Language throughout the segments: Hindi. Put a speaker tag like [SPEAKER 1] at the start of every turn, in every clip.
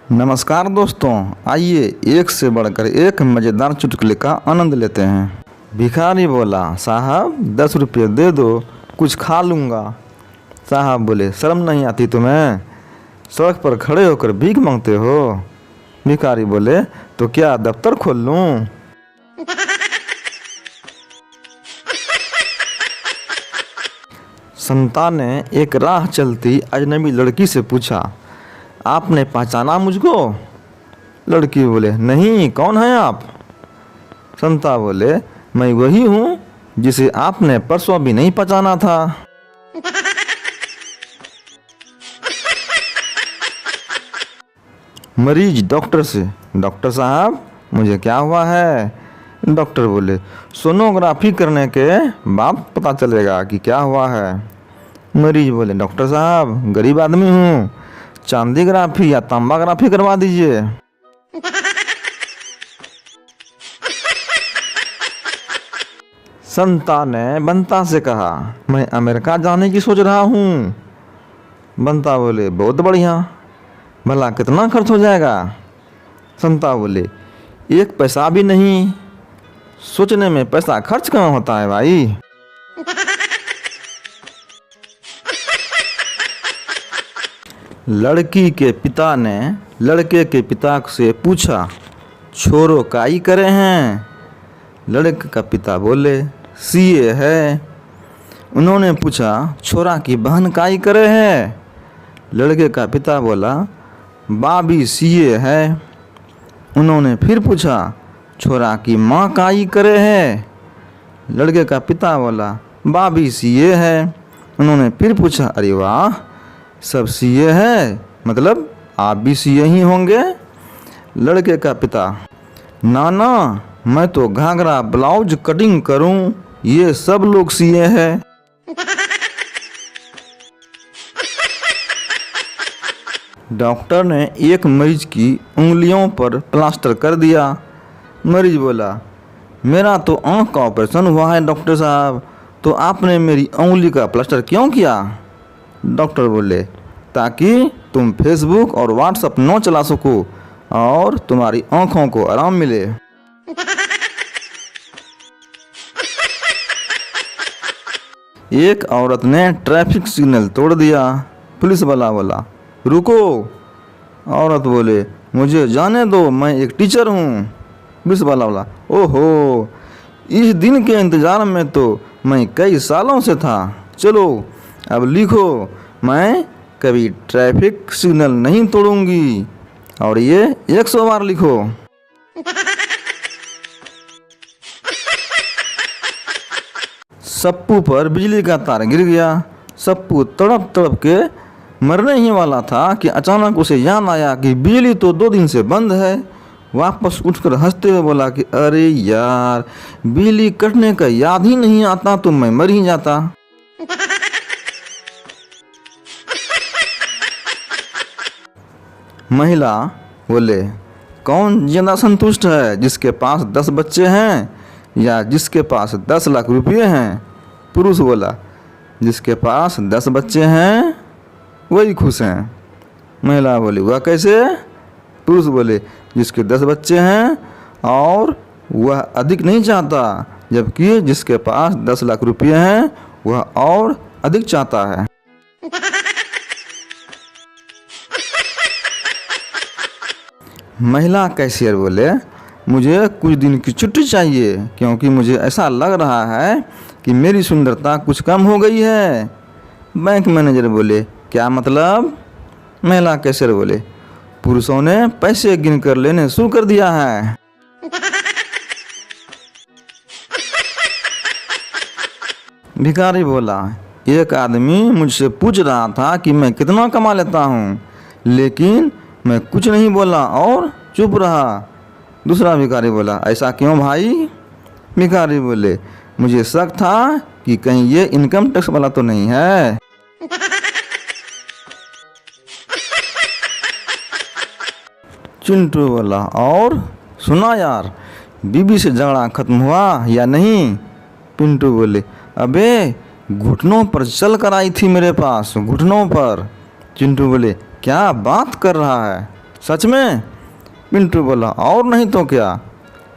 [SPEAKER 1] नमस्कार दोस्तों, आइए एक से बढ़कर एक मज़ेदार चुटकुले का आनंद लेते हैं। भिखारी बोला, साहब 10 रुपये दे दो, कुछ खा लूँगा। साहब बोले, शर्म नहीं आती तुम्हें? सड़क पर खड़े होकर भीख मांगते हो। भिखारी बोले, तो क्या दफ्तर खोल लूँ? संता ने एक राह चलती अजनबी लड़की से पूछा, आपने पहचाना मुझको? लड़की बोले, नहीं, कौन है आप? संता बोले, मैं वही हूँ जिसे आपने परसों भी नहीं पहचाना था। मरीज डॉक्टर से, डॉक्टर साहब मुझे क्या हुआ है? डॉक्टर बोले, सोनोग्राफी करने के बाद पता चलेगा कि क्या हुआ है। मरीज बोले, डॉक्टर साहब गरीब आदमी हूँ, चांदीग्राफी या तांबाग्राफी करवा दीजिए। संता ने बंता से कहा, मैं अमेरिका जाने की सोच रहा हूँ। बंता बोले, बहुत बढ़िया, भला कितना खर्च हो जाएगा? संता बोले, 1 पैसा भी नहीं। सोचने में पैसा खर्च कहाँ होता है भाई। लड़की के पिता ने लड़के के पिता से पूछा, छोरो काई करे हैं? लड़के का पिता बोले, सीए है। उन्होंने पूछा, छोरा की बहन काई करे है? लड़के का पिता बोला, बा भी सीए है। उन्होंने फिर पूछा, छोरा की माँ काई करे है? लड़के का पिता बोला, बा भी सीए है। उन्होंने फिर पूछा, अरे वाह, सब सीए है, मतलब आप भी सीए ही होंगे? लड़के का पिता, ना ना, मैं तो घाघरा ब्लाउज कटिंग करूं, ये सब लोग सीए हैं। डॉक्टर ने एक मरीज की उंगलियों पर प्लास्टर कर दिया। मरीज बोला, मेरा तो आँख का ऑपरेशन हुआ है डॉक्टर साहब, तो आपने मेरी उंगली का प्लास्टर क्यों किया? डॉक्टर बोले, ताकि तुम फेसबुक और व्हाट्सएप न चला सको और तुम्हारी आँखों को आराम मिले। एक औरत ने ट्रैफिक सिग्नल तोड़ दिया। पुलिस वाला बोला, रुको। औरत बोले, मुझे जाने दो, मैं एक टीचर हूँ। पुलिस वाला बोला, ओहो, इस दिन के इंतजार में तो मैं कई सालों से था। चलो अब लिखो, मैं कभी ट्रैफिक सिग्नल नहीं तोड़ूंगी, और ये 100 बार लिखो। सप्पू पर बिजली का तार गिर गया। सप्पू तड़प तड़प के मरने ही वाला था कि अचानक उसे याद आया कि बिजली तो 2 दिन से बंद है। वापस उठकर हंसते हुए बोला कि अरे यार, बिजली कटने का याद ही नहीं आता तो मैं मर ही जाता। महिला बोले, कौन ज्यादा संतुष्ट है, जिसके पास 10 बच्चे हैं या जिसके पास 10 लाख रुपये हैं? पुरुष बोला, जिसके पास 10 बच्चे हैं वही खुश हैं। महिला बोली, वह कैसे? पुरुष बोले, जिसके 10 बच्चे हैं और वह अधिक नहीं चाहता, जबकि जिसके पास 10 लाख रुपये हैं वह और अधिक चाहता है। महिला कैशियर बोले, मुझे कुछ दिन की छुट्टी चाहिए, क्योंकि मुझे ऐसा लग रहा है कि मेरी सुंदरता कुछ कम हो गई है। बैंक मैनेजर बोले, क्या मतलब? महिला कैशियर बोले, पुरुषों ने पैसे गिनकर लेने शुरू कर दिया है। भिखारी बोला, एक आदमी मुझसे पूछ रहा था कि मैं कितना कमा लेता हूँ, लेकिन मैं कुछ नहीं बोला और चुप रहा। दूसरा भिखारी बोला, ऐसा क्यों भाई? भिखारी बोले, मुझे शक था कि कहीं ये इनकम टैक्स वाला तो नहीं है। चिंटू बोला, और सुना यार, बीबी से झगड़ा खत्म हुआ या नहीं? पिंटू बोले, अबे घुटनों पर चल कर आई थी मेरे पास, घुटनों पर। चिंटू बोले, क्या बात कर रहा है? सच में? पिंटू बोला, और नहीं तो क्या।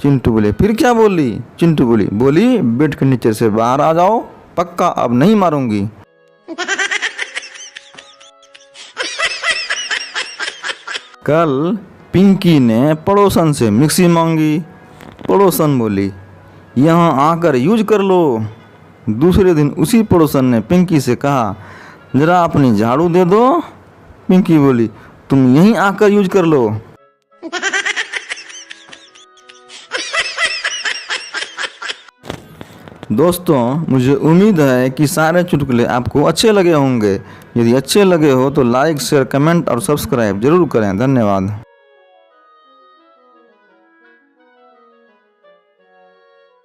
[SPEAKER 1] चिंटू बोले, फिर क्या बोली? चिंटू बोली बेड के नीचे से बाहर आ जाओ, पक्का अब नहीं मारूंगी। कल पिंकी ने पड़ोसन से मिक्सी मांगी। पड़ोसन बोली, यहाँ आकर यूज कर लो। दूसरे दिन उसी पड़ोसन ने पिंकी से कहा, जरा अपनी झाड़ू दे दो। पिंकी बोली, तुम यहीं आकर यूज कर लो। दोस्तों, मुझे उम्मीद है कि सारे चुटकुले आपको अच्छे लगे होंगे। यदि अच्छे लगे हो तो लाइक, शेयर, कमेंट और सब्सक्राइब जरूर करें। धन्यवाद।